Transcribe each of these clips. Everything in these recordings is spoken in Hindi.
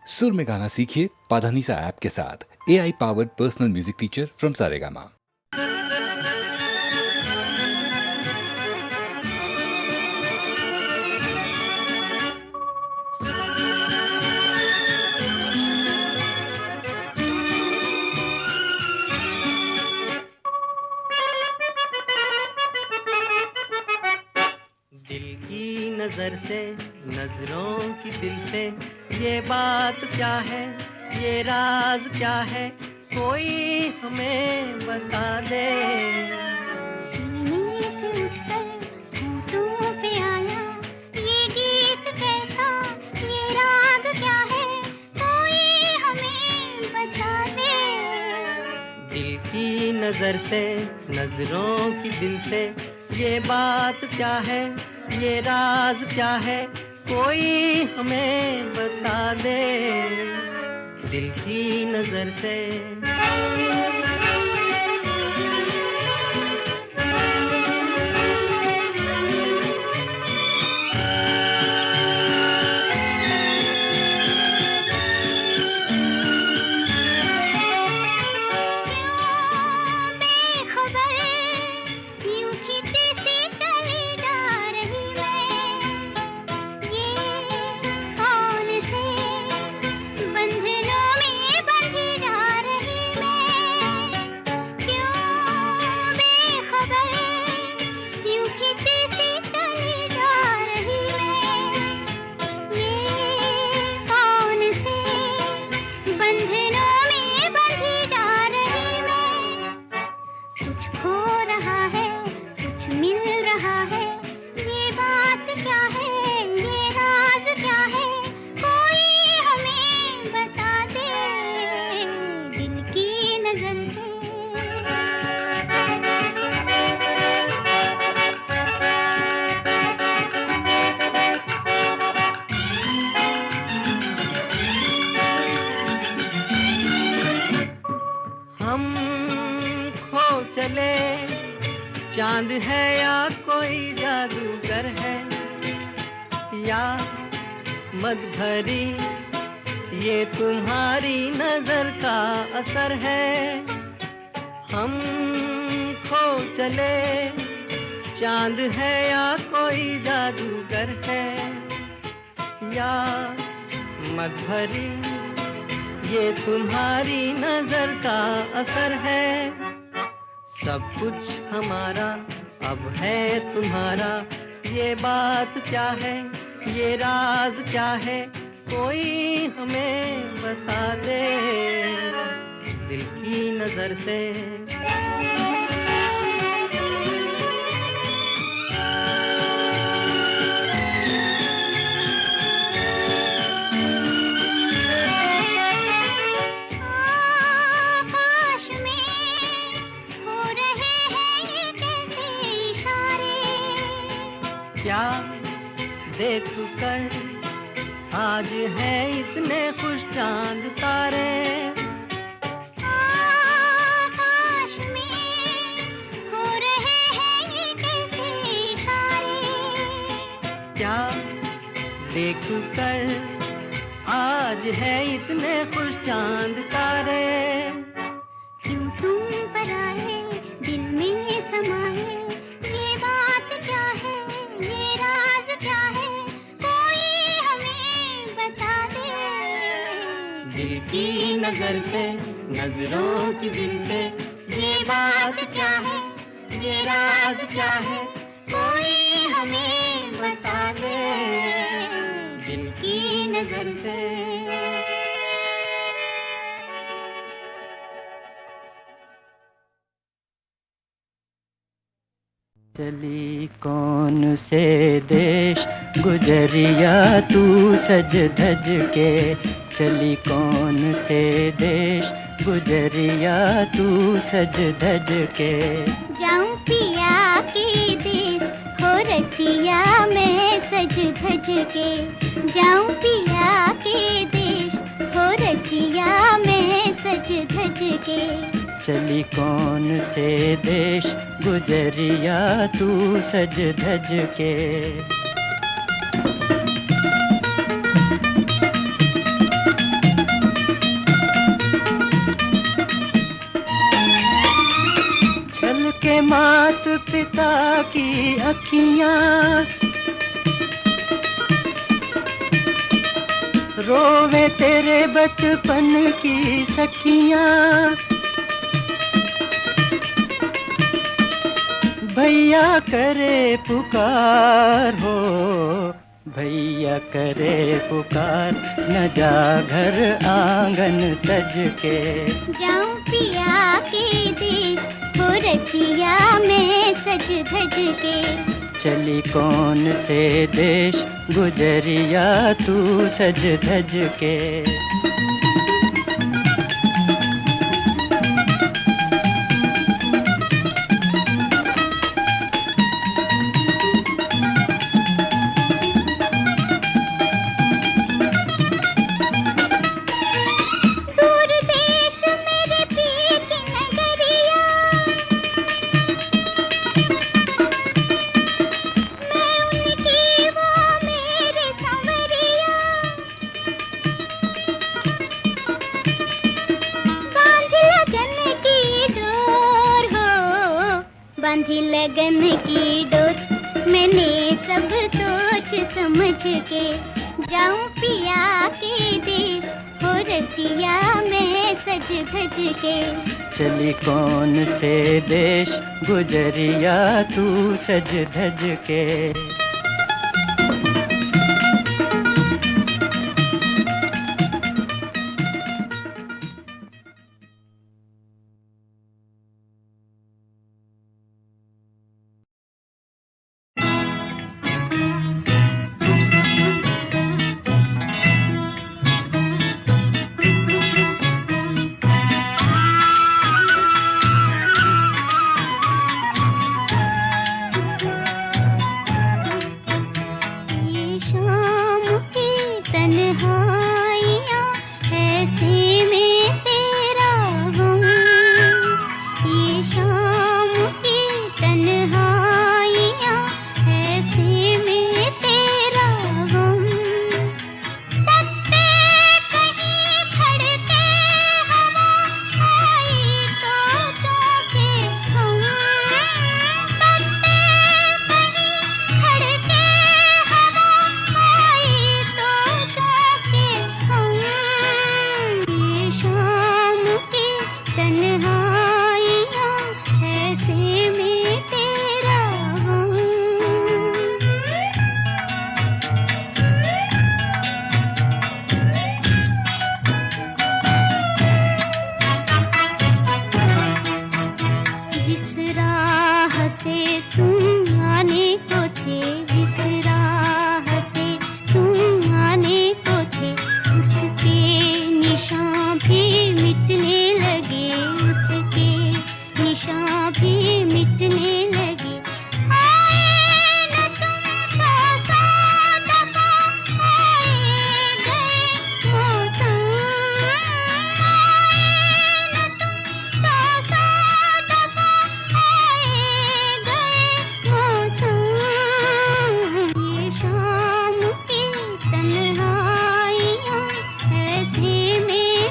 सुर में गाना सीखिए पाधानीसा ऐप के साथ। AI powered personal music teacher from Saregama. दिल की नजर से, नजरों की दिल से, ये बात क्या है, ये राज क्या है, कोई हमें बता दे। सीने से उठकर होठों पे आया ये गीत कैसा, ये राग क्या है, कोई हमें बता दे। दिल की नजर से, नजरों की दिल से, ये बात क्या है, ये राज क्या है, कोई हमें बता दे। दिल की नजर से। चांद है या कोई जादूगर है, या मद भरी ये तुम्हारी नजर का असर है। हम खो चले, चांद है या कोई जादूगर है, या मद भरी ये तुम्हारी नजर का असर है। सब कुछ हमारा अब है तुम्हारा, ये बात क्या है, ये राज क्या है, कोई हमें बता दे। दिल की नजर से। क्या देख कर आज है इतने खुश चांद तारे, आकाश में हो रहे हैं ये कैसे इशारे। क्या देख कर आज है इतने खुश चांद तारे। क्यों तुम पर आए, दिल में समाए, ये बात क्या है, ये राज क्या है, कोई हमें बता दे। दिल की नजर से, नजरों की दिल से, ये बात क्या है, ये राज क्या है, कोई हमें बता दे। दिल की नजर से। चली कौन से देश गुजरिया तू सज धज के, चली कौन से देश गुजरिया तू सज धज के। जाऊं पिया के देश हो रसिया मैं सज धज के, जाऊं पिया के देश हो रसिया मैं सज धज के। चली कौन से देश गुजरिया तू सज धज के। मात पिता की अखियां, रोवे तेरे बचपन की सखियां। भैया करे पुकार हो, भैया करे पुकार, न जा घर आंगन तज के। जाऊं पिया के देश, हो रसिया मैं सज धज के। चली कौन से देश गुजरिया तू सज धज के। दूर देश मेरे पिए की नगरिया, मैं उनकी वो मेरे संवरिया। बांधी लगन की डोर हो, बांधी लगन की डोर, मैंने सब सोच समझ के। जाऊं पिया के देश, हो रसिया मैं सज धज के। चली कौन से देश गुजरिया तू सज धज के। ये शाम की तन्हाइयाँ, ऐसे में तेरा गम। ये शाम की तन्हाइयाँ, ऐसे में तेरा गम। तकते कहीं खड़के हवा आई तो चौंके हम। तकते कहीं खड़के हवा आई तो चौंके हम। ये शाम की तन्हाइयाँ, ऐसे में तेरा गम। जिस राह से तुम आने को थे, जिस राह से तुम आने को थे, उसके निशान भी मिटने लगे, उसके निशान भी मिटने लगे। आए न तुम सौ दफा, आए गए मौसम। आए न तुम सौ दफा, आए गए मौसम। ये शाम की तन्हाइयाँ, ऐसे में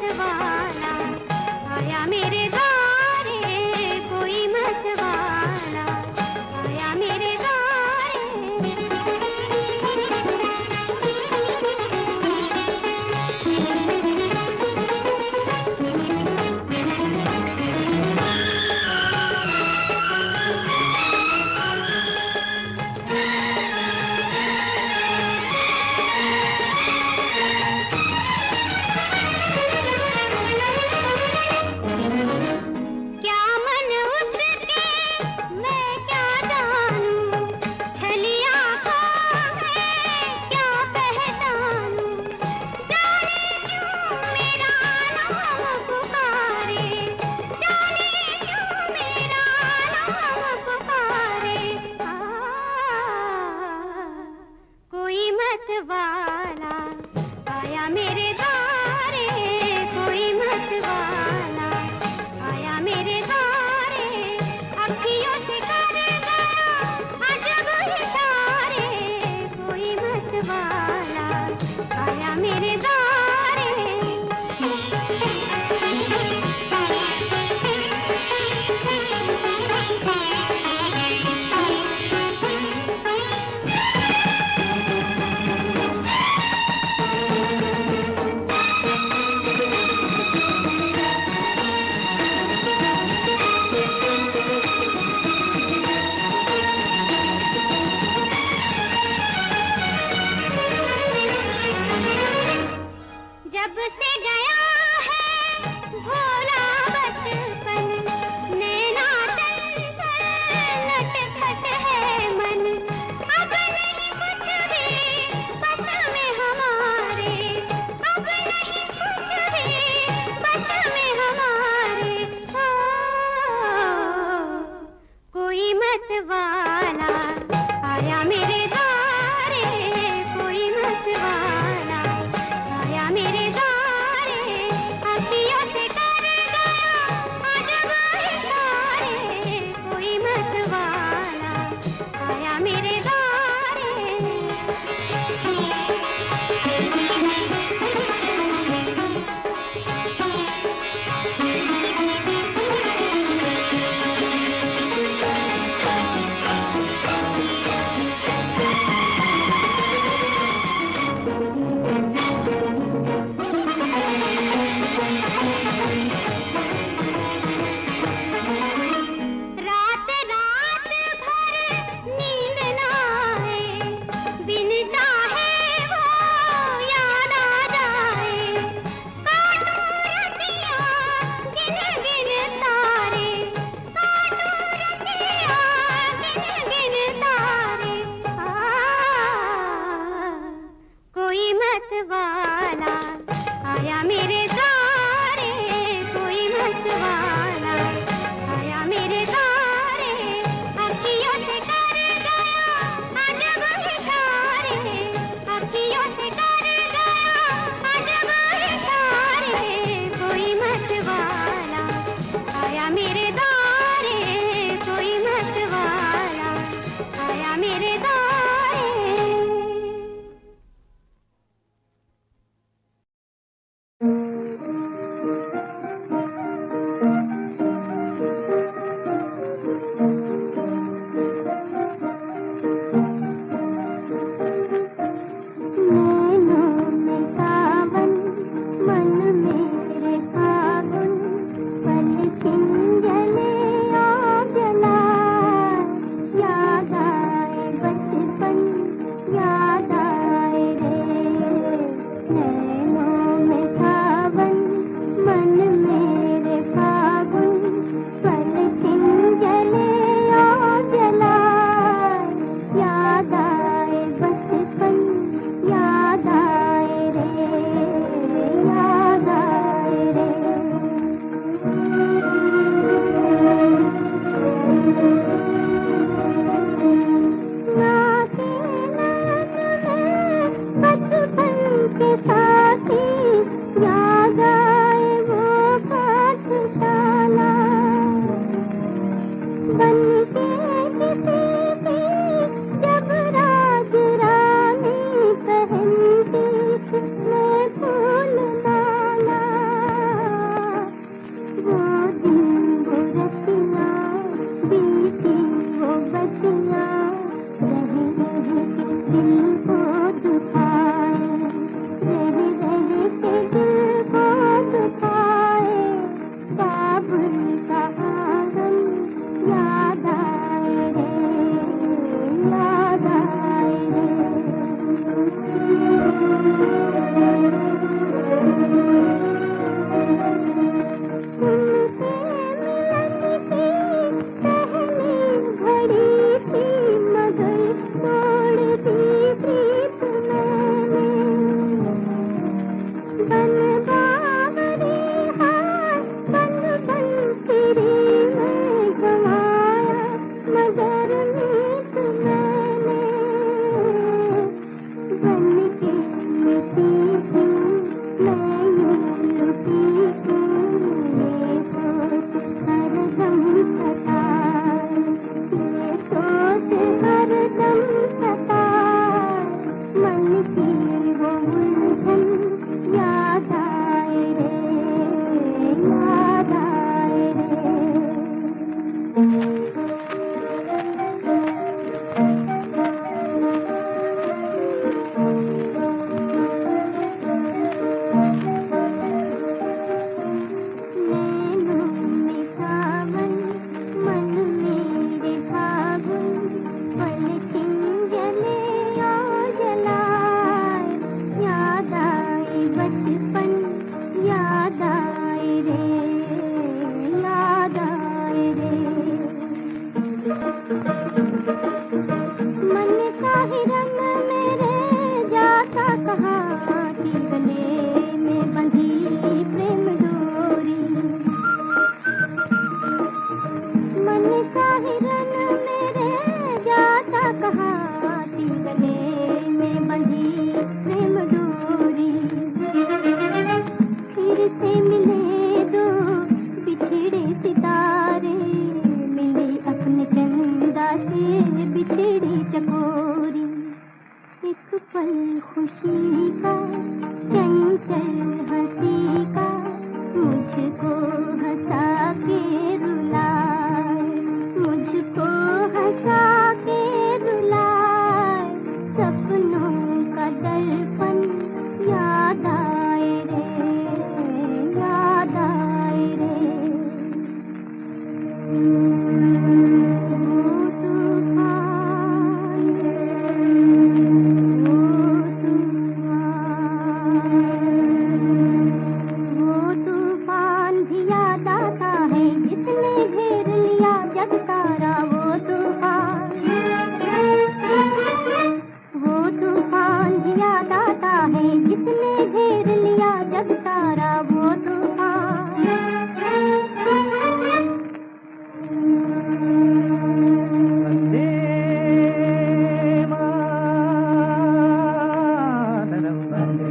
मतवाला आया मेरे द्वारे, कोई मतवाला आया मेरे क्या मन उसके मैं क्या जानूं, छलिया को मैं क्या पहचानूं, जाने क्यों मेरा नाम पुकारे, जाने क्यों मेरा नाम पुकारे। कोई मतवाला आया मेरे द्वारे, कोई मतवाला आया मेरे द्वारे, अखियों से कर गया अजब इशारे, कोई मतवाला आया मेरे जब से गया है भोला बचपन, नैना चंचल नटखट है मन, अब नहीं कुछ भी बस में हमारे, अब नहीं कुछ भी बस में हमारे। कोई मतवाला आया मेरे द्वारे, कोई मतवाला आया मेरे द्वारे, अखियों से कर गया अजब इशारे, कोई मतवाला आया मेरे द्वारे। रात रात भर नींद ना आए, बिन चाहे वो याद आ जाए, काटूं रतियाँ गिन गिन तारे, काटूं रतियाँ गिन गिन तारे। कोई मतवाला आया मेरे द्वारे, कोई मतवाला आया मेरे द्वारे, अखियों से कर गया अजब इशारे, अखियों से कर गया अजब इशारे। कोई मतवाला आया मेरे द्वारे, कोई मतवाला आया मेरे द्वारे। नैनों में सावन, मन मेरे फागुन, पल किंजल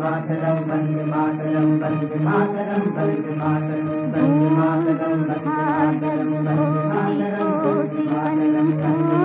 मातरम वंदे मातरम वंदे मातरम वंदे मातरम वंदे मातरम वंदे मातरम वंदे मातरम वंदे मातरम वंदे